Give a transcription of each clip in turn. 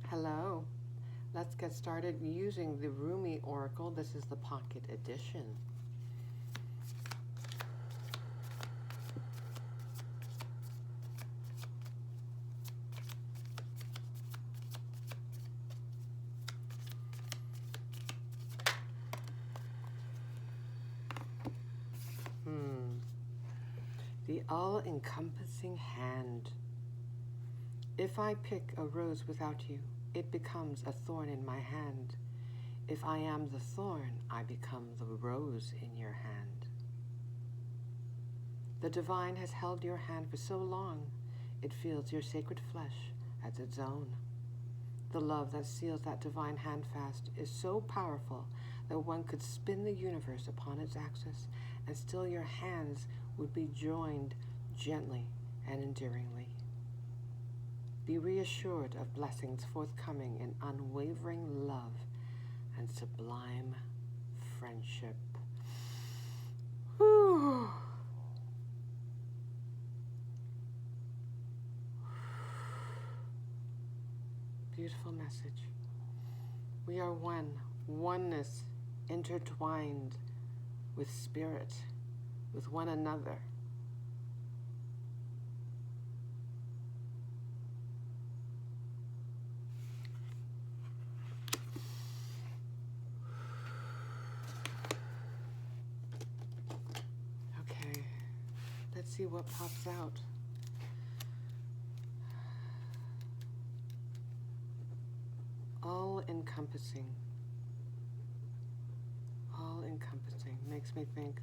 Hello. Let's get started using the Rumi Oracle. This is the Pocket Edition. The all-encompassing hand. If I pick a rose without you, it becomes a thorn in my hand. If I am the thorn, I become the rose in your hand. The divine has held your hand for so long, it feels your sacred flesh as its own. The love that seals that divine hand fast is so powerful that one could spin the universe upon its axis, and still your hands would be joined gently and endearingly. Be reassured of blessings forthcoming in unwavering love and sublime friendship. Whew. Beautiful message. We are one, oneness, intertwined with spirit, with one another. Okay, let's see what pops out. All-encompassing. All-encompassing makes me think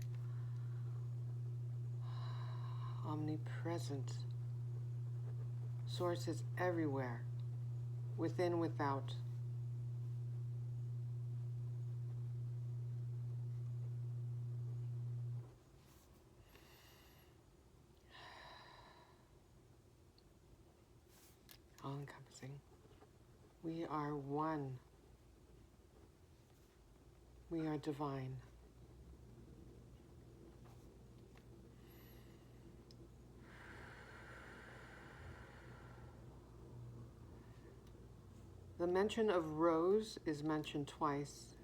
omnipresent. Source is everywhere, within, without. All-encompassing. We are one. We are divine. The mention of rose is mentioned twice,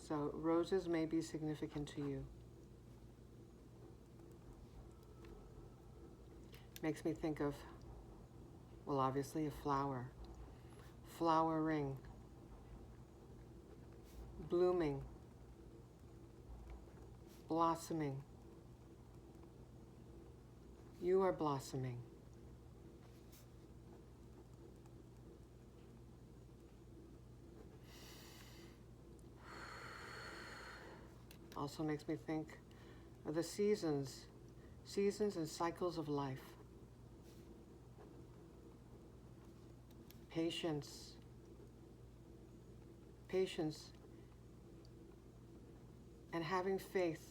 so roses may be significant to you. Makes me think of, well, obviously a flower. Flowering. Blooming. Blossoming. You are blossoming. Also makes me think of the seasons and cycles of life. Patience, and having faith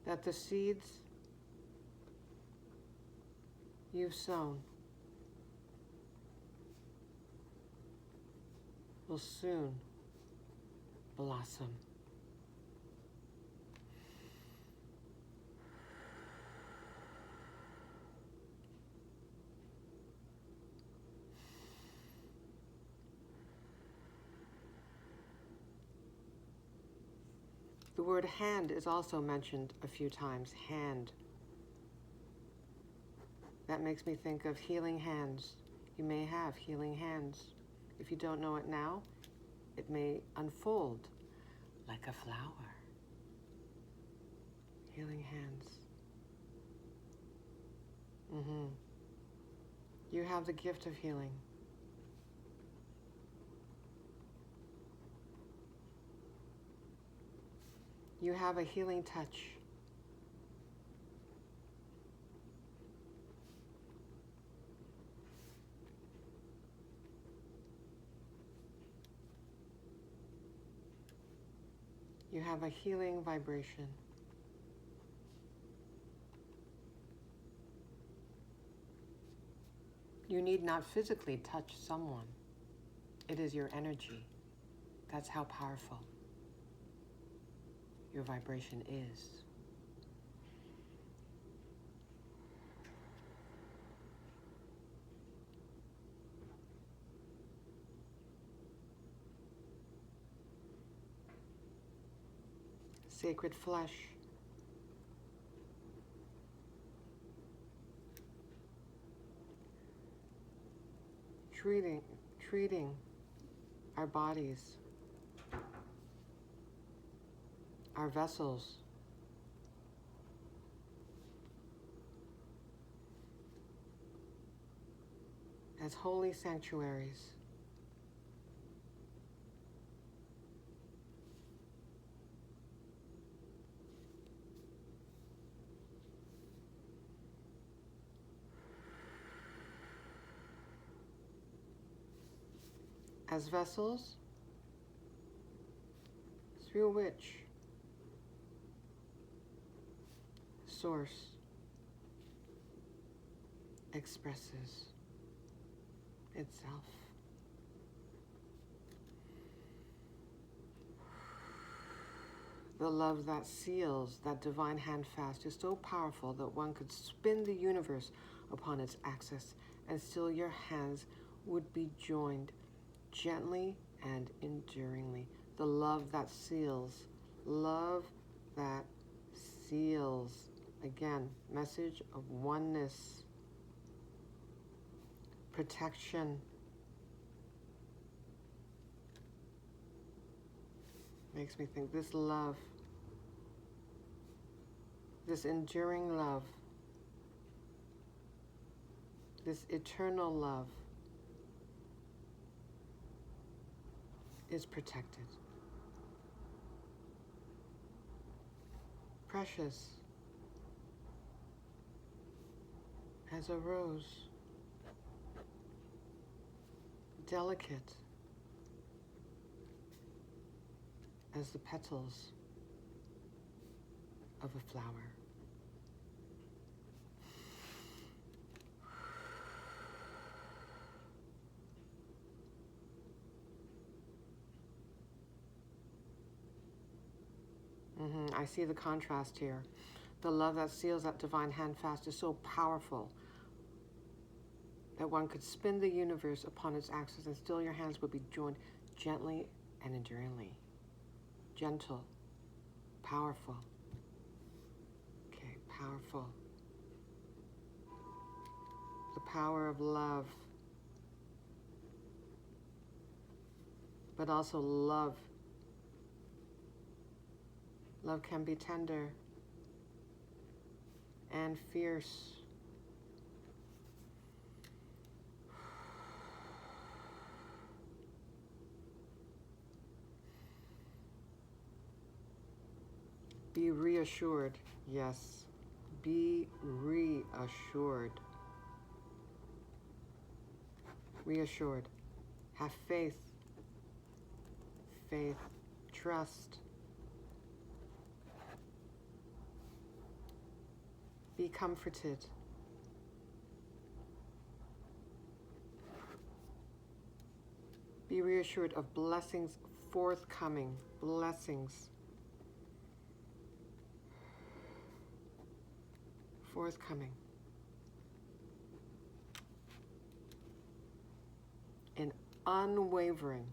that the seeds you've sown will soon blossom. The word hand is also mentioned a few times. Hand. That makes me think of healing hands. You may have healing hands. If you don't know it now, it may unfold like a flower. Healing hands. You have the gift of healing. You have a healing touch. You have a healing vibration. You need not physically touch someone. It is your energy. That's how powerful your vibration is. sacred flesh. Treating our bodies, our vessels, as holy sanctuaries. As vessels through which Source expresses itself. The love that seals that divine hand fast is so powerful that one could spin the universe upon its axis, and still your hands would be joined gently and enduringly. The love that seals. Love that seals. Again, message of oneness, protection. Makes me think this love, this enduring love, this eternal love is protected. Precious as a rose, delicate as the petals of a flower. I see the contrast here. The love that seals that divine hand fast is so powerful that one could spin the universe upon its axis, and still your hands would be joined gently and enduringly. Gentle, powerful. Okay, powerful. The power of love, but also love. Love can be tender and fierce. Be reassured. Yes, be reassured. Reassured. Have faith. Faith. Trust. Be comforted. Be reassured of blessings forthcoming. Blessings forthcoming. In unwavering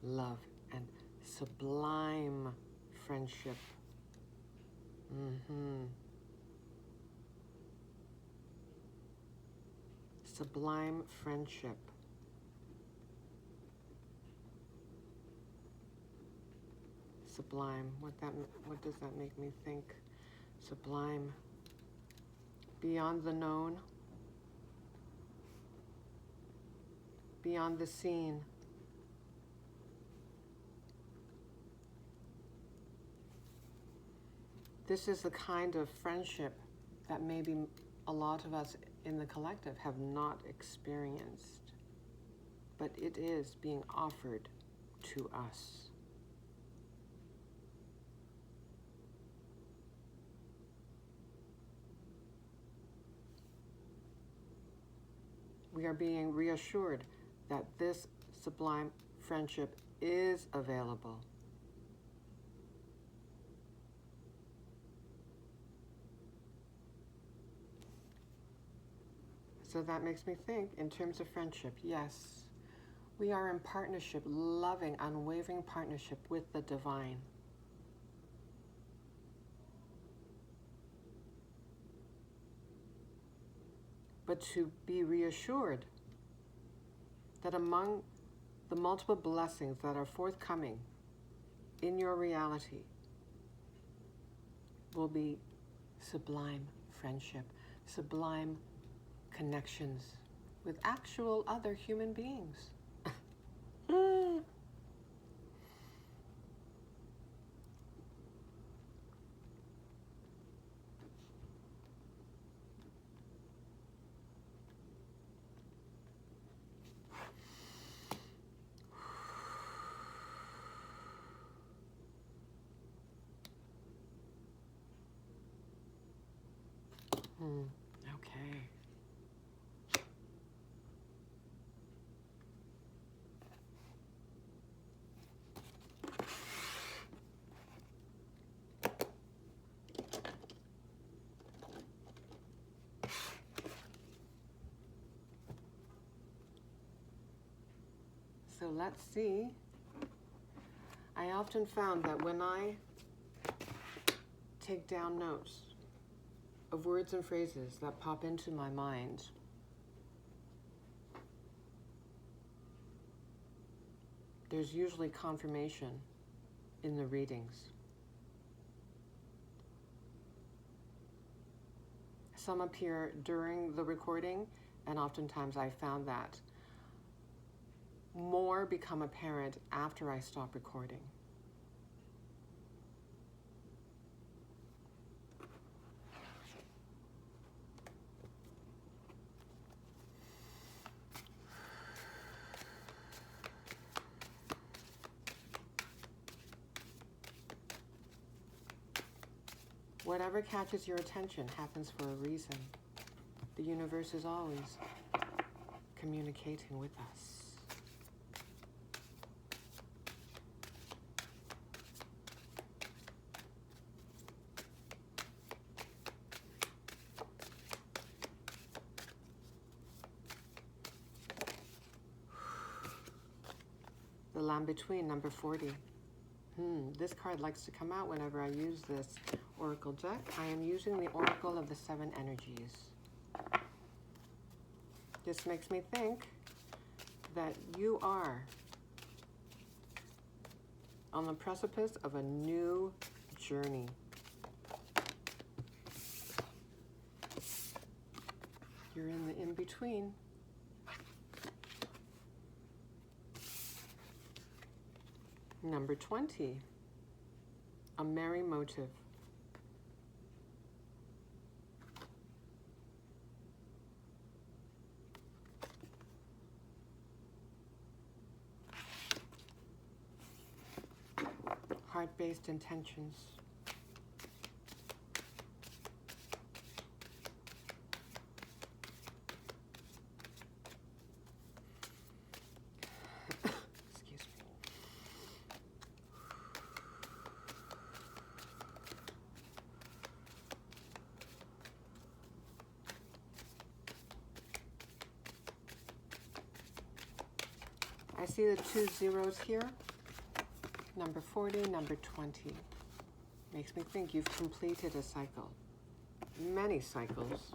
love and sublime friendship. Sublime friendship. Sublime. What does that make me think? Sublime. Beyond the known. Beyond the seen. This is the kind of friendship that maybe a lot of us in the collective have not experienced, but it is being offered to us. We are being reassured that this sublime friendship is available. So that makes me think, in terms of friendship, yes, we are in partnership, loving, unwavering partnership with the divine. but to be reassured that among the multiple blessings that are forthcoming in your reality will be sublime friendship, sublime connections with actual other human beings. Okay. So let's see. I often found that when I take down notes of words and phrases that pop into my mind, there's usually confirmation in the readings. Some appear during the recording, and oftentimes I found that more become apparent after I stop recording. Whatever catches your attention happens for a reason. The universe is always communicating with us. The Lamb Between, number 40. This card likes to come out whenever I use this oracle deck. I am using the Oracle of the Seven Energies. This makes me think that you are on the precipice of a new journey. You're in the in-between. Number 20, a merry motive. Heart-based intentions. I see the 2 zeros here, number 40, number 20. Makes me think you've completed a cycle, many cycles.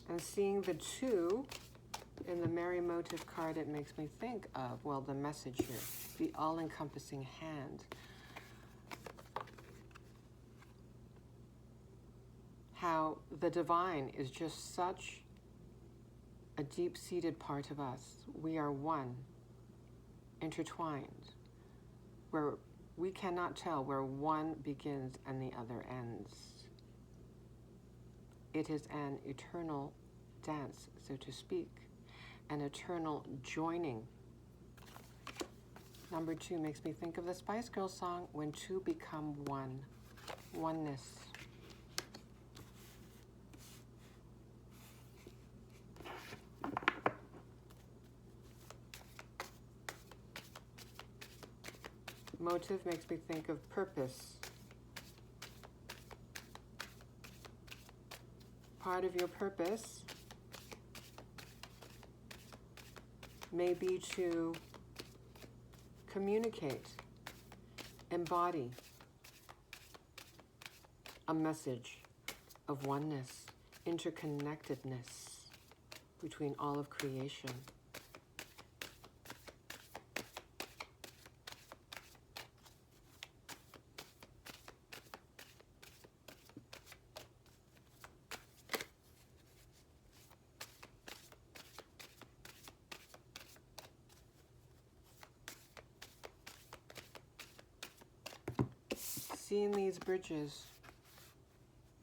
And seeing the 2 in the Merry Motive card, it makes me think of, well, the message here, the all-encompassing hand. How the divine is just such a deep-seated part of us. We are one, intertwined, where we cannot tell where one begins and the other ends. It is an eternal dance, so to speak, an eternal joining. Number 2 makes me think of the Spice Girls song, When Two Become One, oneness. Motive makes me think of purpose. Part of your purpose may be to communicate, embody a message of oneness, interconnectedness between all of creation. Seeing these bridges,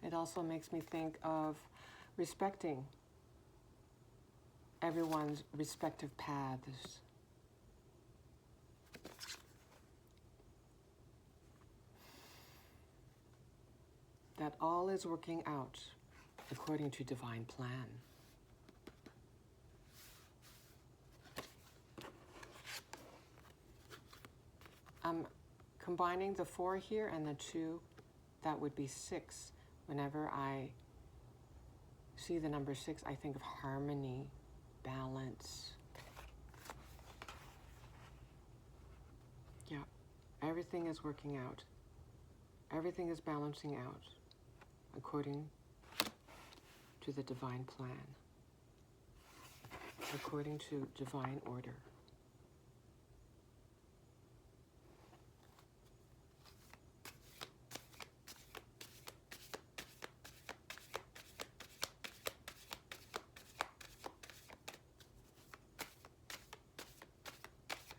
it also makes me think of respecting everyone's respective paths. That all is working out according to divine plan. I'm combining the 4 here and the 2, that would be 6. Whenever I see the number 6, I think of harmony, balance. Yeah, everything is working out. Everything is balancing out according to the divine plan, according to divine order.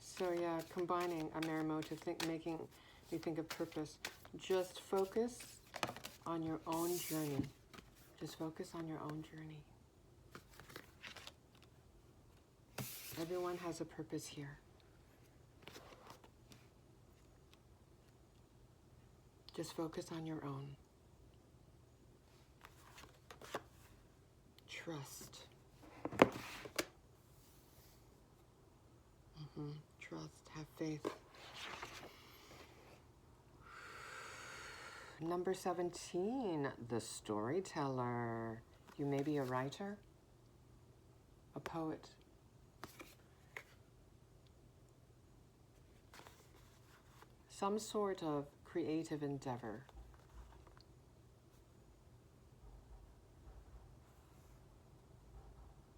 So yeah, combining a Marimo to making me think of purpose. Just focus on your own journey. Just focus on your own journey. Everyone has a purpose here. Just focus on your own. Trust. Trust, have faith. Number 17, the storyteller. You may be a writer, a poet. Some sort of creative endeavor.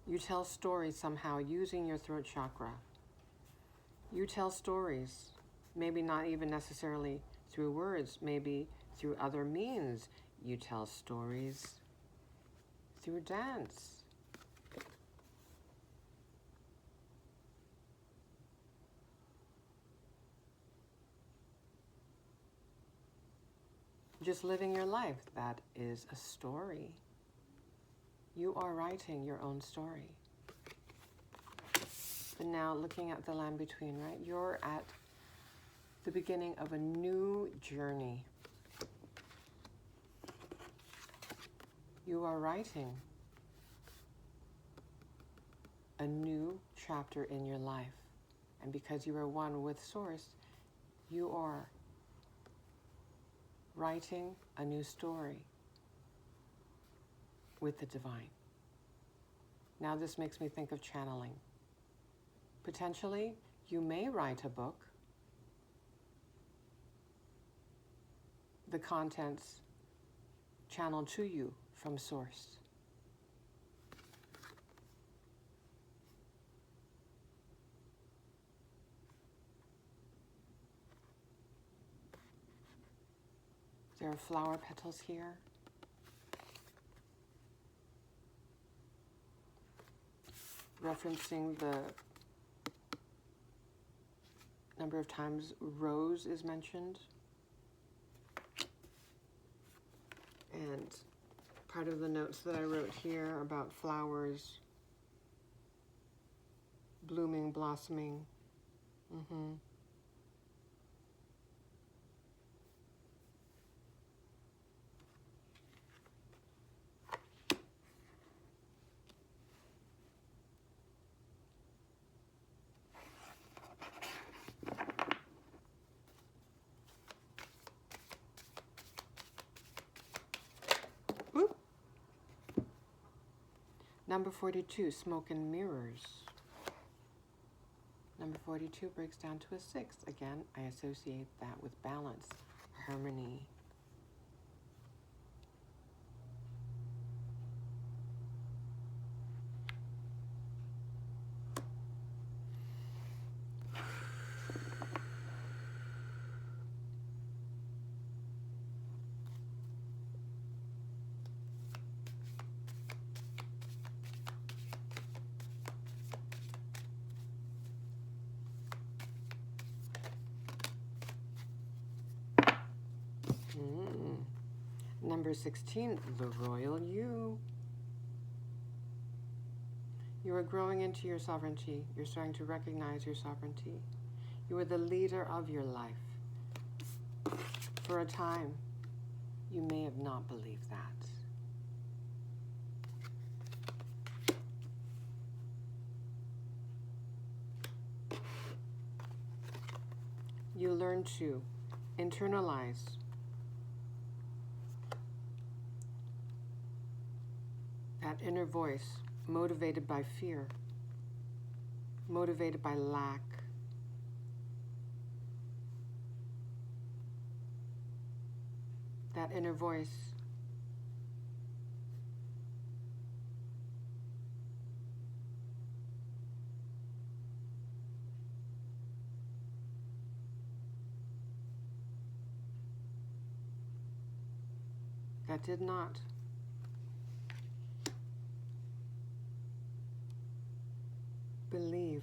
You tell stories somehow using your throat chakra. You tell stories, maybe not even necessarily through words, maybe through other means. You tell stories through dance. Just living your life, that is a story. You are writing your own story. But now looking at the land between, right? You're at the beginning of a new journey. You are writing a new chapter in your life. And because you are one with Source, you are writing a new story with the divine. Now this makes me think of channeling. Potentially, you may write a book. The contents channeled to you from Source. There are flower petals here. Referencing the number of times rose is mentioned. And part of the notes that I wrote here about flowers blooming, blossoming. Number 42, smoke and mirrors. number 42 breaks down to a 6. Again, I associate that with balance, harmony. Number 16, the Royal You. You are growing into your sovereignty. You're starting to recognize your sovereignty. You are the leader of your life. For a time, you may have not believed that. You learn to internalize that inner voice, motivated by fear, motivated by lack. That inner voice that did not believe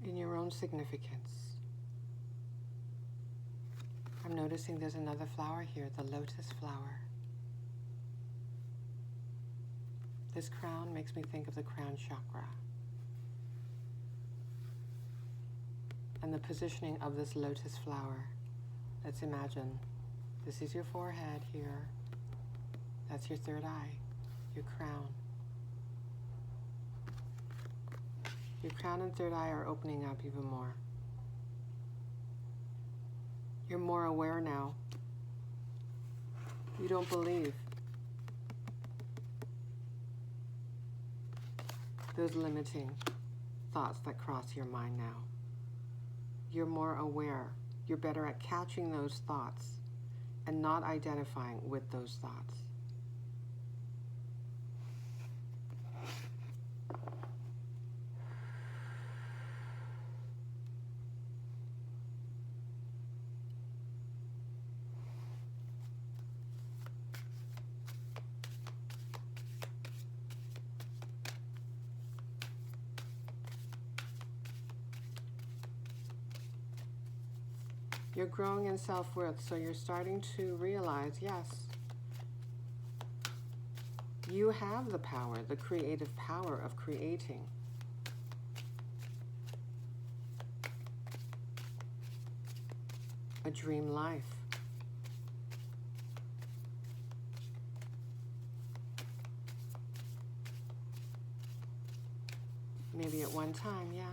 in your own significance. I'm noticing there's another flower here, the lotus flower. This crown makes me think of the crown chakra. And the positioning of this lotus flower. Let's imagine this is your forehead here. That's your third eye, your crown. Your crown and third eye are opening up even more. You're more aware now. You don't believe those limiting thoughts that cross your mind now. You're more aware. You're better at catching those thoughts and not identifying with those thoughts. You're growing in self-worth, so you're starting to realize, yes, you have the power, the creative power of creating. A dream life. Maybe at one time, yeah,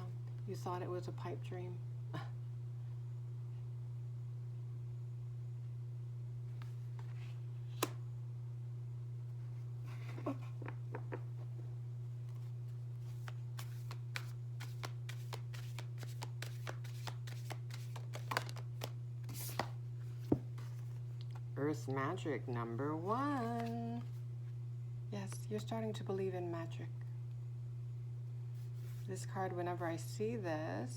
you thought it was a pipe dream. Earth magic number 1. Yes, you're starting to believe in magic. This card, whenever I see this,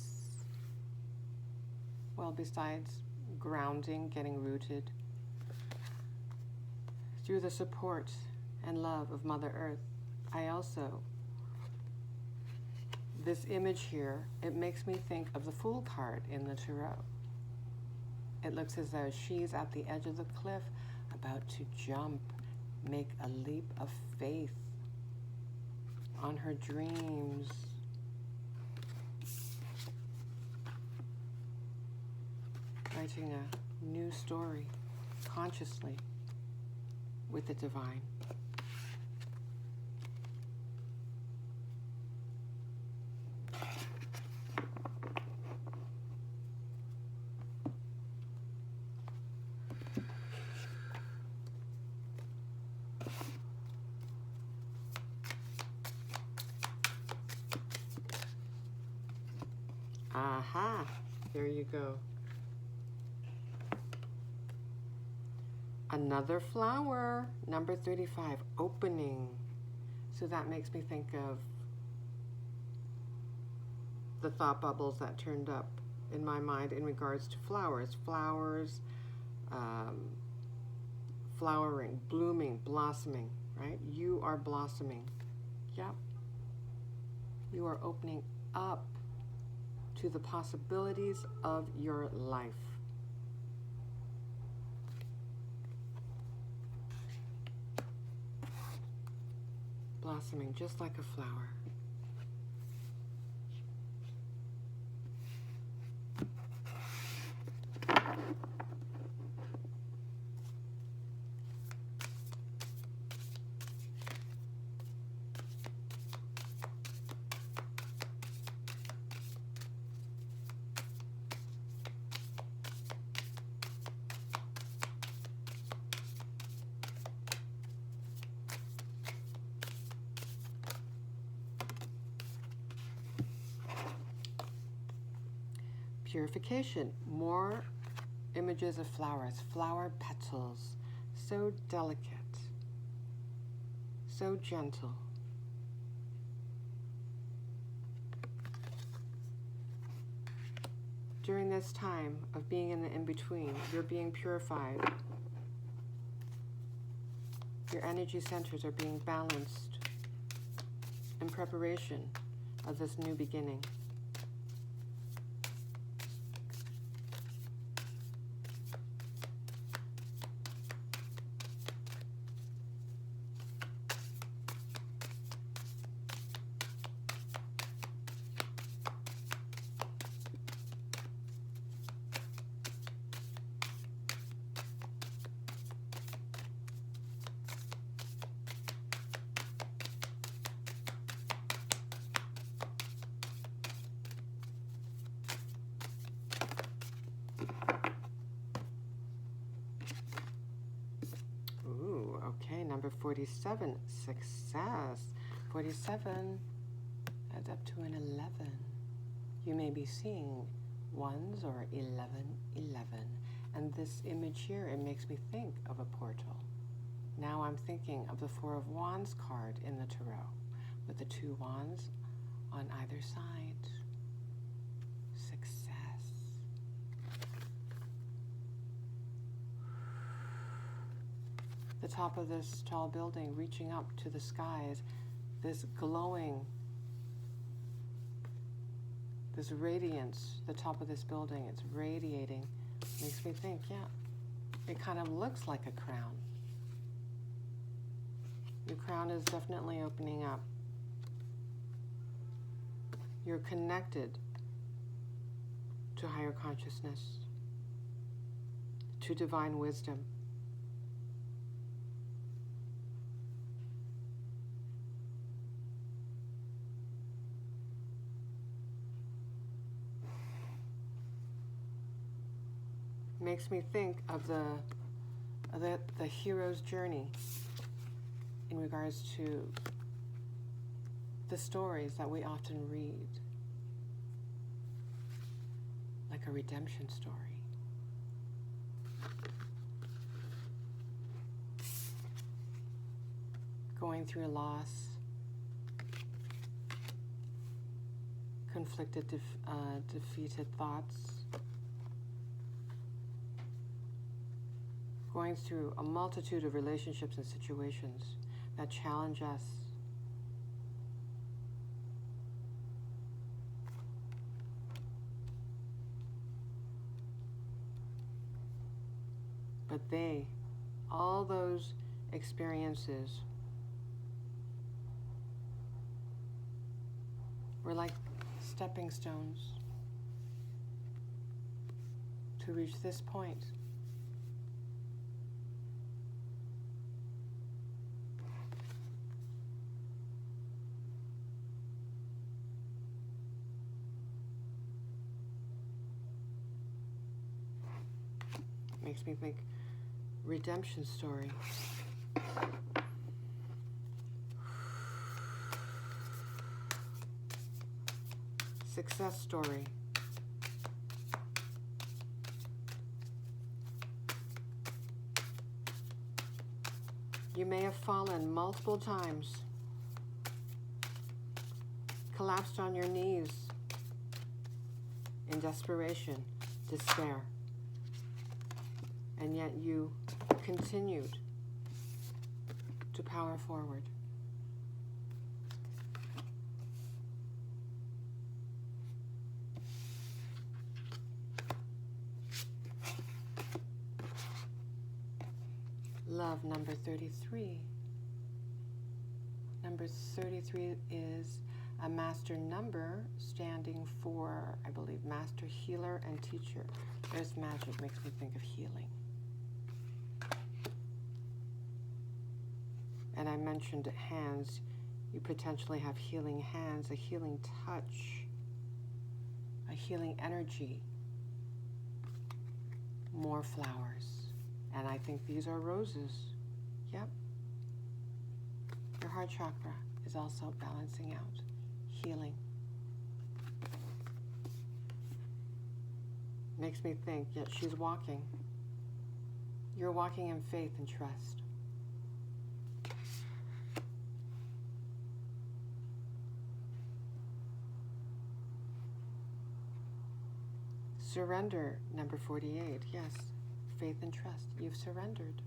well, besides grounding, getting rooted, through the support and love of Mother Earth, I also, this image here, it makes me think of the Fool card in the Tarot. It looks as though she's at the edge of the cliff, about to jump, make a leap of faith on her dreams. Writing a new story, consciously, with the divine. Aha, there you go. Another flower, number 35, opening. So that makes me think of the thought bubbles that turned up in my mind in regards to flowers. Flowers, flowering, blooming, blossoming, right? You are blossoming. Yep. You are opening up to the possibilities of your life. Blossoming just like a flower. Purification, more images of flowers, flower petals, so delicate, so gentle. During this time of being in the in-between, you're being purified. Your energy centers are being balanced in preparation of this new beginning. Okay, number 47, success. 47 adds up to an 11. You may be seeing ones or 11, 11. And this image here, it makes me think of a portal. Now I'm thinking of the Four of Wands card in the Tarot with the two wands on either side. Success. The top of this tall building reaching up to the skies, this glowing, this radiance, the top of this building, it's radiating. Makes me think, yeah, it kind of looks like a crown. Your crown is definitely opening up. You're connected to higher consciousness, to divine wisdom. Makes me think of the hero's journey in regards to the stories that we often read, like a redemption story. Going through loss, conflicted, defeated thoughts, going through a multitude of relationships and situations that challenge us. But all those experiences were like stepping stones to reach this point. Makes me think redemption story. Success story. You may have fallen multiple times, collapsed on your knees in desperation, despair, and yet you continued to power forward. Love number 33. Number 33 is a master number standing for, I believe, master, healer, and teacher. There's magic, makes me think of healing. And I mentioned hands. You potentially have healing hands, a healing touch, a healing energy, more flowers. And I think these are roses. Yep. Your heart chakra is also balancing out, healing. Makes me think, yet she's walking. You're walking in faith and trust. Surrender, number 48, yes. Faith and trust. You've surrendered.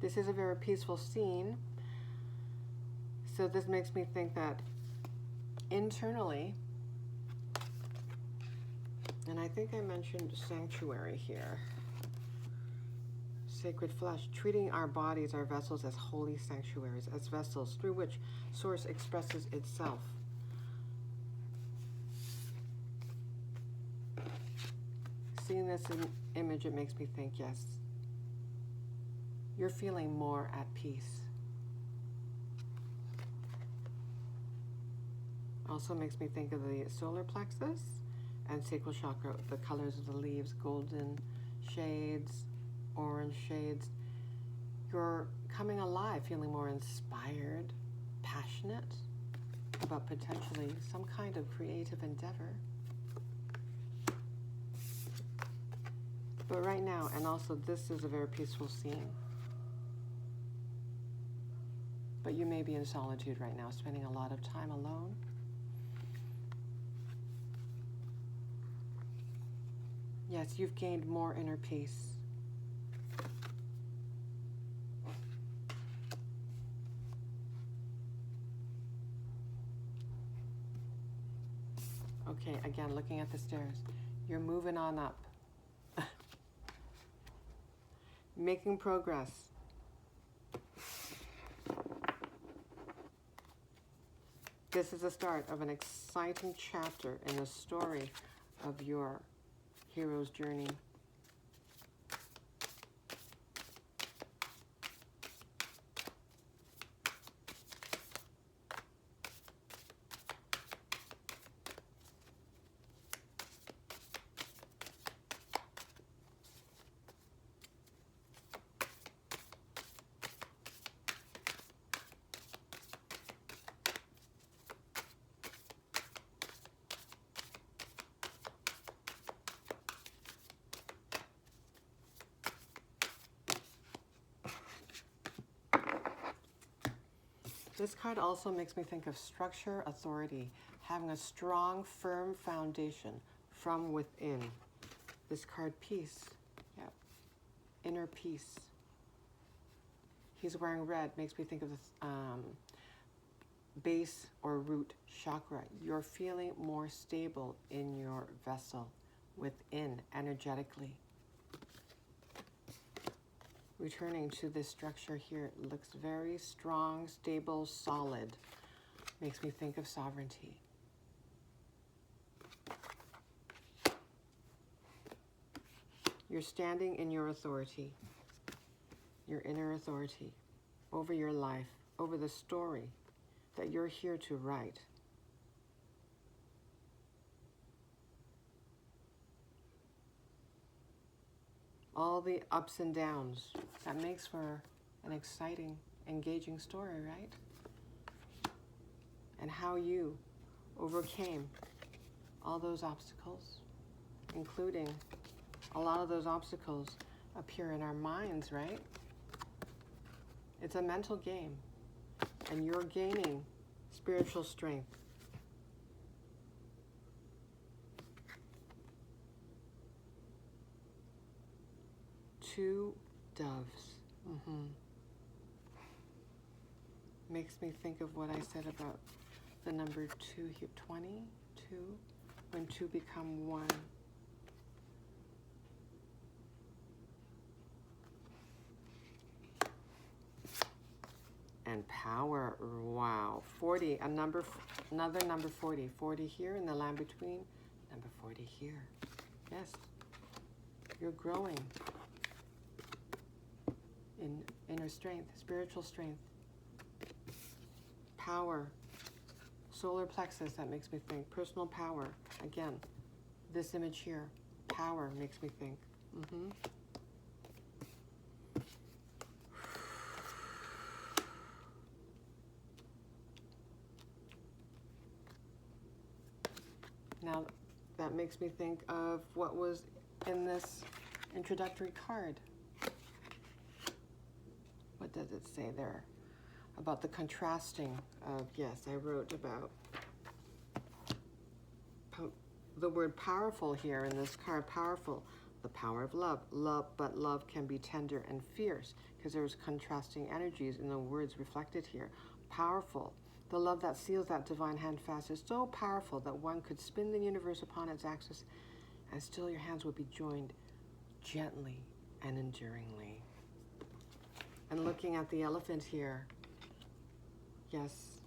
This is a very peaceful scene. So this makes me think that internally, and I think I mentioned sanctuary here, sacred flesh, treating our bodies, our vessels as holy sanctuaries, as vessels through which Source expresses itself. Seeing this image, it makes me think, yes, you're feeling more at peace. Also makes me think of the solar plexus and sacral chakra, the colors of the leaves, golden shades, orange shades. You're coming alive, feeling more inspired, passionate about potentially some kind of creative endeavor. But right now, and also this is a very peaceful scene. But you may be in solitude right now, spending a lot of time alone. Yes, you've gained more inner peace. Okay, again, looking at the stairs. You're moving on up. Making progress. This is the start of an exciting chapter in the story of your hero's journey. This card also makes me think of structure, authority, having a strong, firm foundation from within. This card, peace, yeah, inner peace. He's wearing red, makes me think of the base or root chakra. You're feeling more stable in your vessel within, energetically. Returning to this structure here, it looks very strong, stable, solid. Makes me think of sovereignty. You're standing in your authority, your inner authority, over your life, over the story that you're here to write. All the ups and downs, that makes for an exciting, engaging story, right? And how you overcame all those obstacles, including a lot of those obstacles appear in our minds, right? It's a mental game, and you're gaining spiritual strength. Two doves. Makes me think of what I said about the number 2 here, 22, when two become one. And power, wow. 40, another number 40. 40 here in the land between, number 40 here. Yes, you're growing in inner strength, spiritual strength, power, solar plexus, that makes me think, personal power. Again, this image here, power makes me think. Now, that makes me think of what was in this introductory card. What does it say there? About the contrasting of, yes, I wrote about the word powerful here in this card, powerful, the power of love. But love can be tender and fierce, because there's contrasting energies in the words reflected here. Powerful. The love that seals that divine hand fast is so powerful that one could spin the universe upon its axis and still your hands would be joined gently and enduringly. And looking at the elephant here, yes,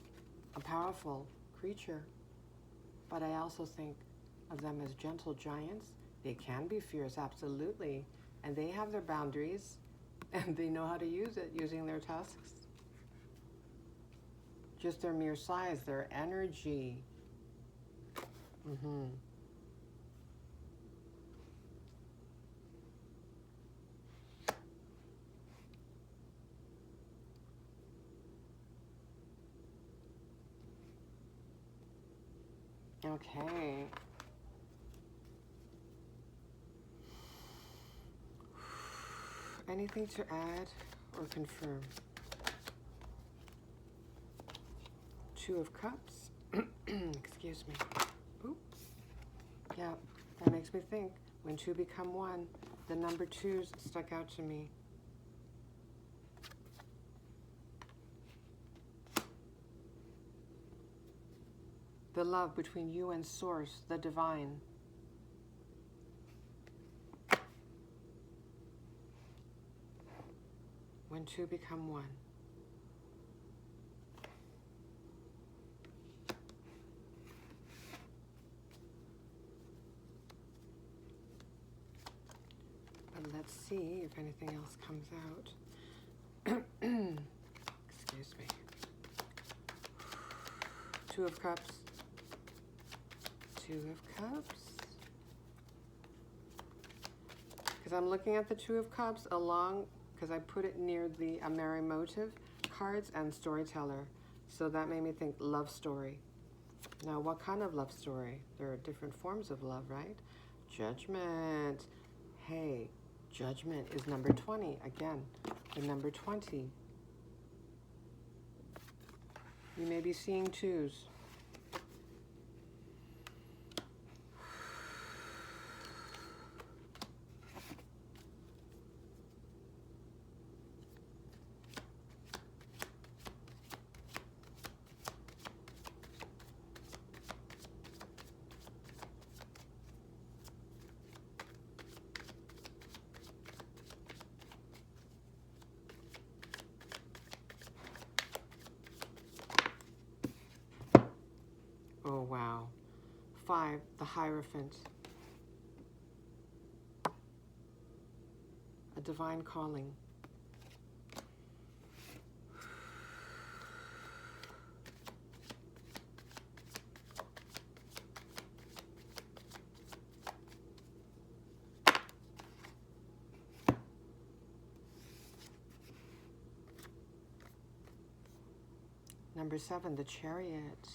a powerful creature, but I also think of them as gentle giants. They can be fierce, absolutely, and they have their boundaries, and they know how to use it, using their tusks. Just their mere size, their energy. Okay. Anything to add or confirm? 2 of Cups. Excuse me. Oops. Yeah, that makes me think. When two become one, the number 2s stuck out to me. The love between you and Source, the divine. When two become one. But let's see if anything else comes out. Excuse me. 2 of Cups. 2 of Cups. Because I'm looking at the 2 of Cups along, because I put it near the Ameri motive cards and storyteller. So that made me think love story. Now, what kind of love story? There are different forms of love, right? Judgment. Hey, judgment is number 20. Again, the number 20. You may be seeing 2s. Oh, wow. 5, the Hierophant. A divine calling. Number 7, the Chariot.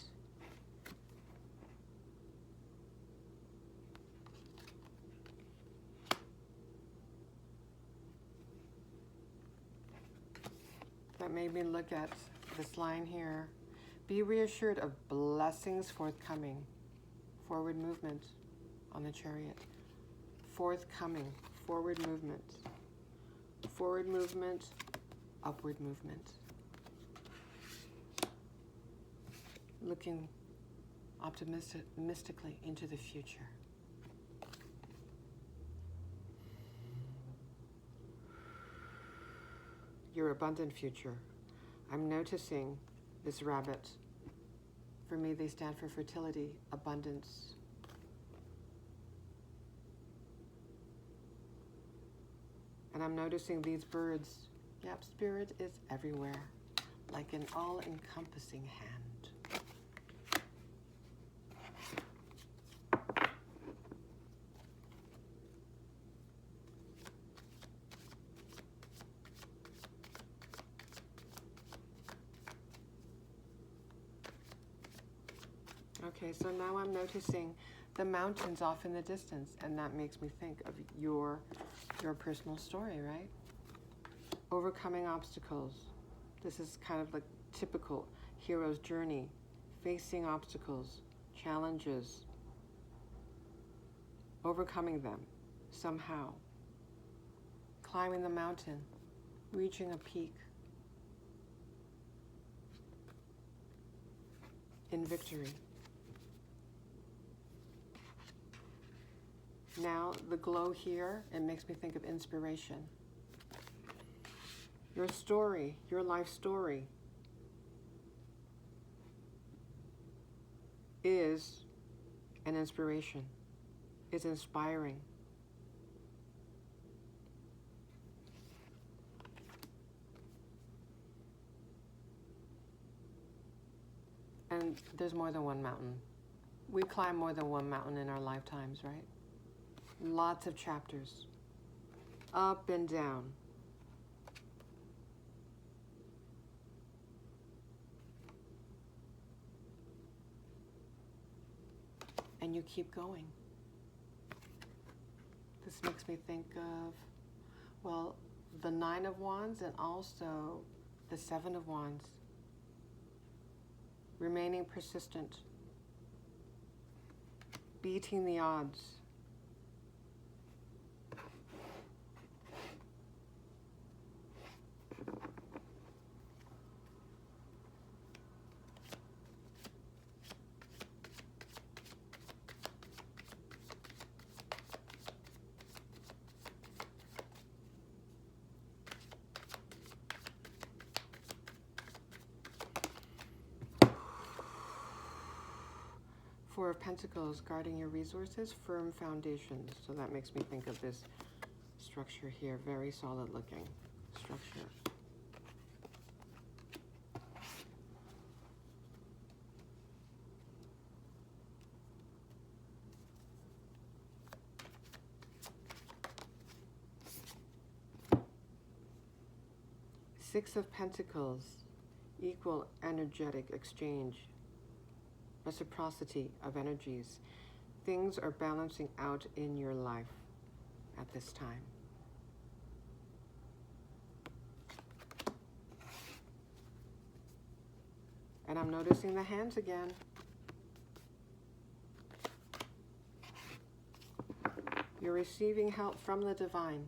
that made me look at this line here. Be reassured of blessings forthcoming. Forward movement on the Chariot. Forthcoming. Forward movement. Forward movement. Upward movement. Looking optimistically into the future. Your abundant future. I'm noticing this rabbit. For me, they stand for fertility, abundance. And I'm noticing these birds. Yep, spirit is everywhere, like an all-encompassing hand. Okay, so now I'm noticing the mountains off in the distance, and that makes me think of your personal story, right? Overcoming obstacles. This is kind of the typical hero's journey, facing obstacles, challenges, overcoming them somehow, climbing the mountain, reaching a peak in victory. Now, the glow here, it makes me think of inspiration. Your story, your life story, is an inspiration. It's inspiring. And there's more than one mountain. We climb more than one mountain in our lifetimes, right? Lots of chapters, up and down. And you keep going. This makes me think of, well, the 9 of Wands and also the 7 of Wands. Remaining persistent, beating the odds. Four of Pentacles, guarding your resources, firm foundations. So that makes me think of this structure here, very solid looking structure. Six of Pentacles, equal energetic exchange. Reciprocity of energies. Things are balancing out in your life at this time. And I'm noticing the hands again. You're receiving help from the divine,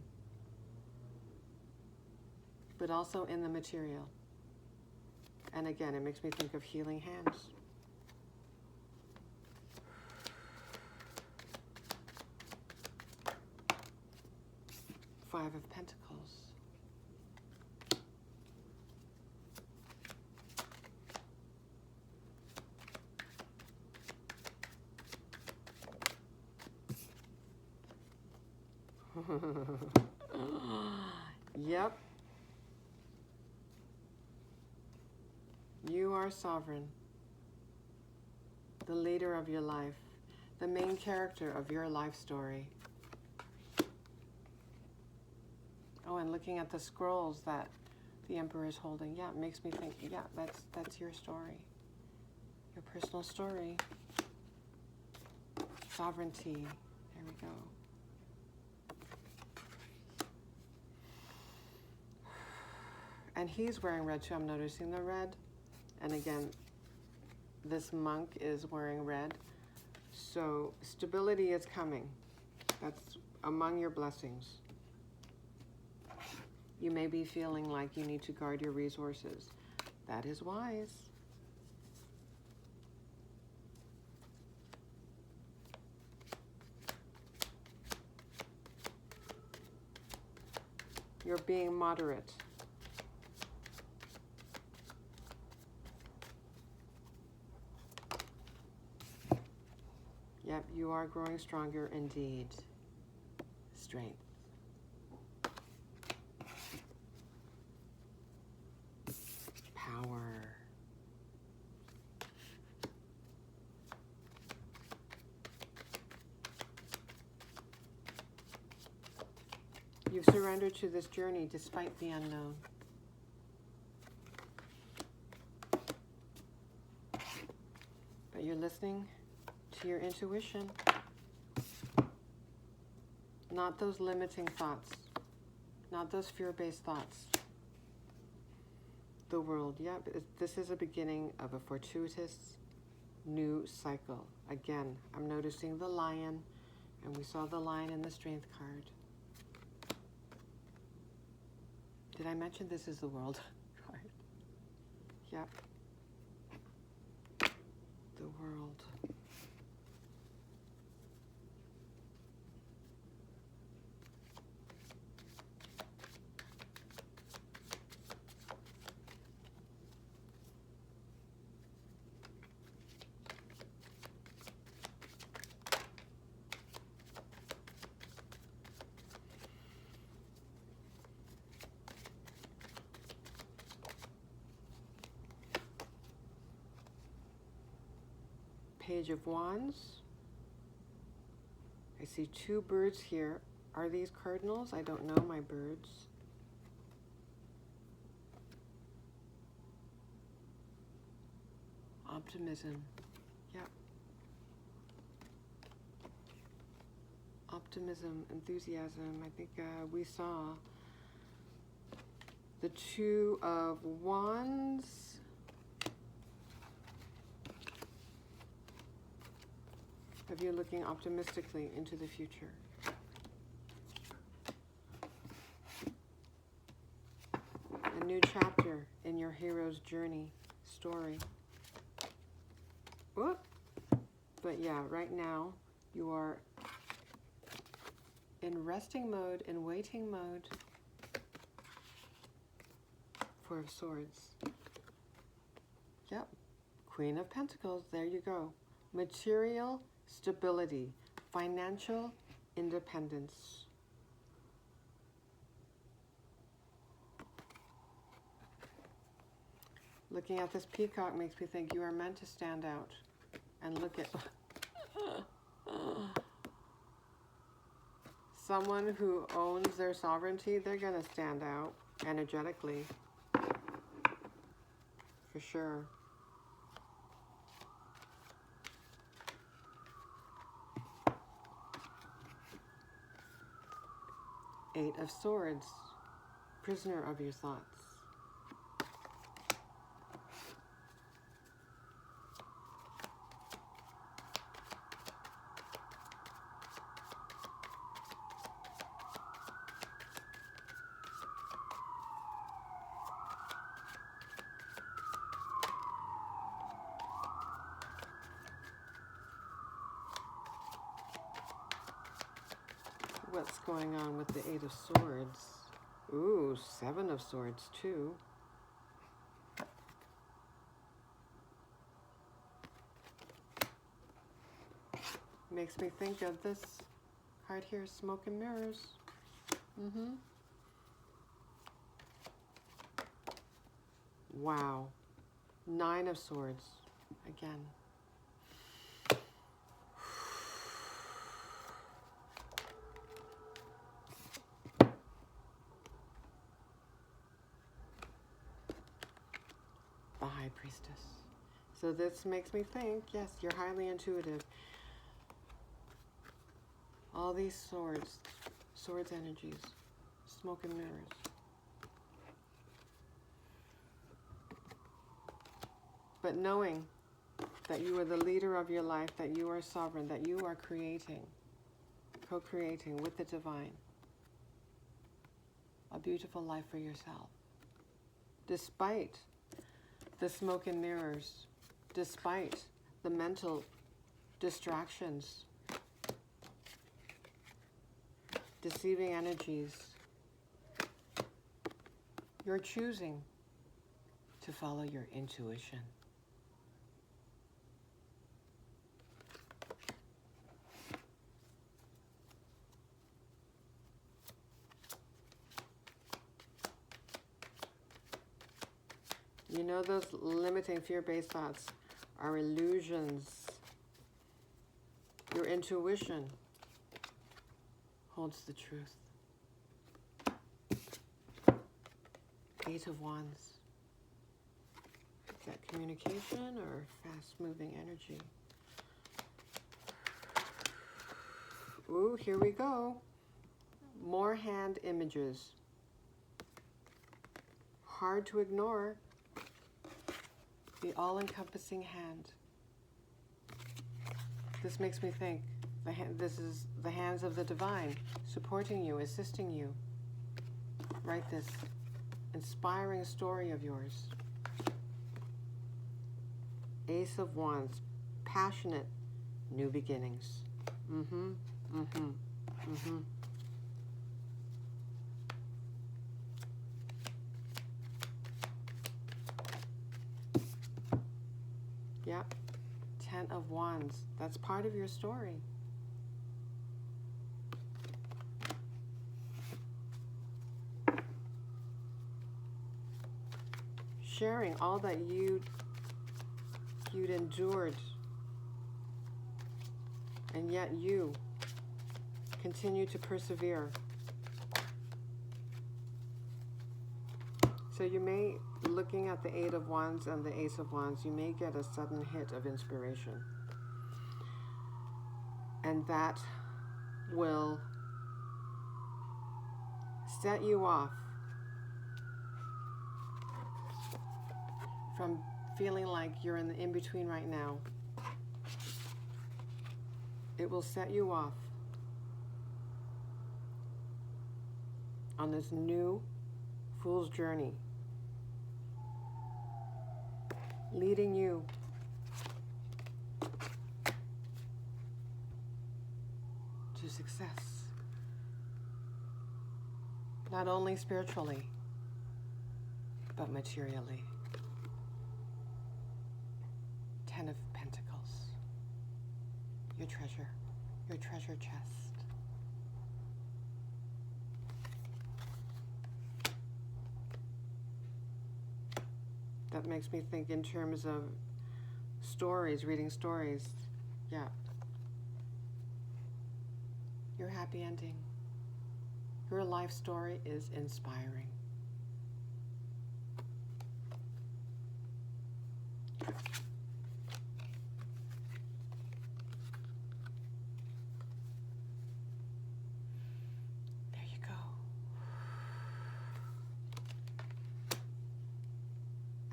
but also in the material. And again, it makes me think of healing hands. Five of Pentacles. Yep. You are sovereign, the leader of your life, the main character of your life story. Oh, and looking at the scrolls that the Emperor is holding, yeah, it makes me think, yeah, that's your story, your personal story. Sovereignty. There we go. And he's wearing red too. I'm noticing the red. And again, this monk is wearing red. So stability is coming. That's among your blessings. You may be feeling like you need to guard your resources. That is wise. You're being moderate. Yep, you are growing stronger indeed. Strength. Power. You've surrendered to this journey despite the unknown. But you're listening to your intuition. Not those limiting thoughts. Not those fear-based thoughts. The world, yep, this is a beginning of a fortuitous new cycle. Again, I'm noticing the lion, and we saw the lion in the strength card. Did I mention this is the world card? Yep. The world. Page of Wands. I see two birds here. Are these cardinals? I don't know my birds. Optimism. Yep. Optimism, enthusiasm. I think we saw the Two of Wands. Of you looking optimistically into the future. A new chapter in your hero's journey story. Whoop. But yeah, right now you are in resting mode, in waiting mode. Four of Swords. Yep. Queen of Pentacles, there you go. Material stability, financial independence. Looking at this peacock makes me think you are meant to stand out. And look at someone who owns their sovereignty, they're going to stand out energetically. For sure. Eight of Swords, prisoner of your thoughts. What's going on with the Eight of Swords? Ooh, Seven of Swords too. Makes me think of this card here, Smoke and Mirrors. Wow. Nine of Swords again. The High Priestess. So this makes me think, yes, you're highly intuitive. All these swords energies, smoke and mirrors. but knowing that you are the leader of your life, that you are sovereign, that you are creating, co-creating with the divine a beautiful life for yourself. Despite the smoke and mirrors, despite the mental distractions, deceiving energies, you're choosing to follow your intuition. You know those limiting fear-based thoughts are illusions. Your intuition holds the truth. 8 of Wands. Is that communication or fast-moving energy? Ooh, here we go. More hand images. Hard to ignore. The all-encompassing hand. This makes me think, this is the hands of the divine, supporting you, assisting you. Write this inspiring story of yours. Ace of Wands, passionate, new beginnings. Yep, 10 of Wands. That's part of your story. Sharing all that you'd endured, and yet you continue to persevere. So you may, looking at the 8 of Wands and the Ace of Wands, you may get a sudden hit of inspiration. And that will set you off from feeling like you're in the in-between right now. It will set you off on this new fool's journey, leading you to success, not only spiritually, but materially. 10 of Pentacles, your treasure chest. That makes me think in terms of stories, reading stories. Yeah. Your happy ending. Your life story is inspiring. There you go.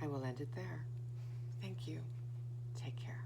I will end it there. Thank you. Take care.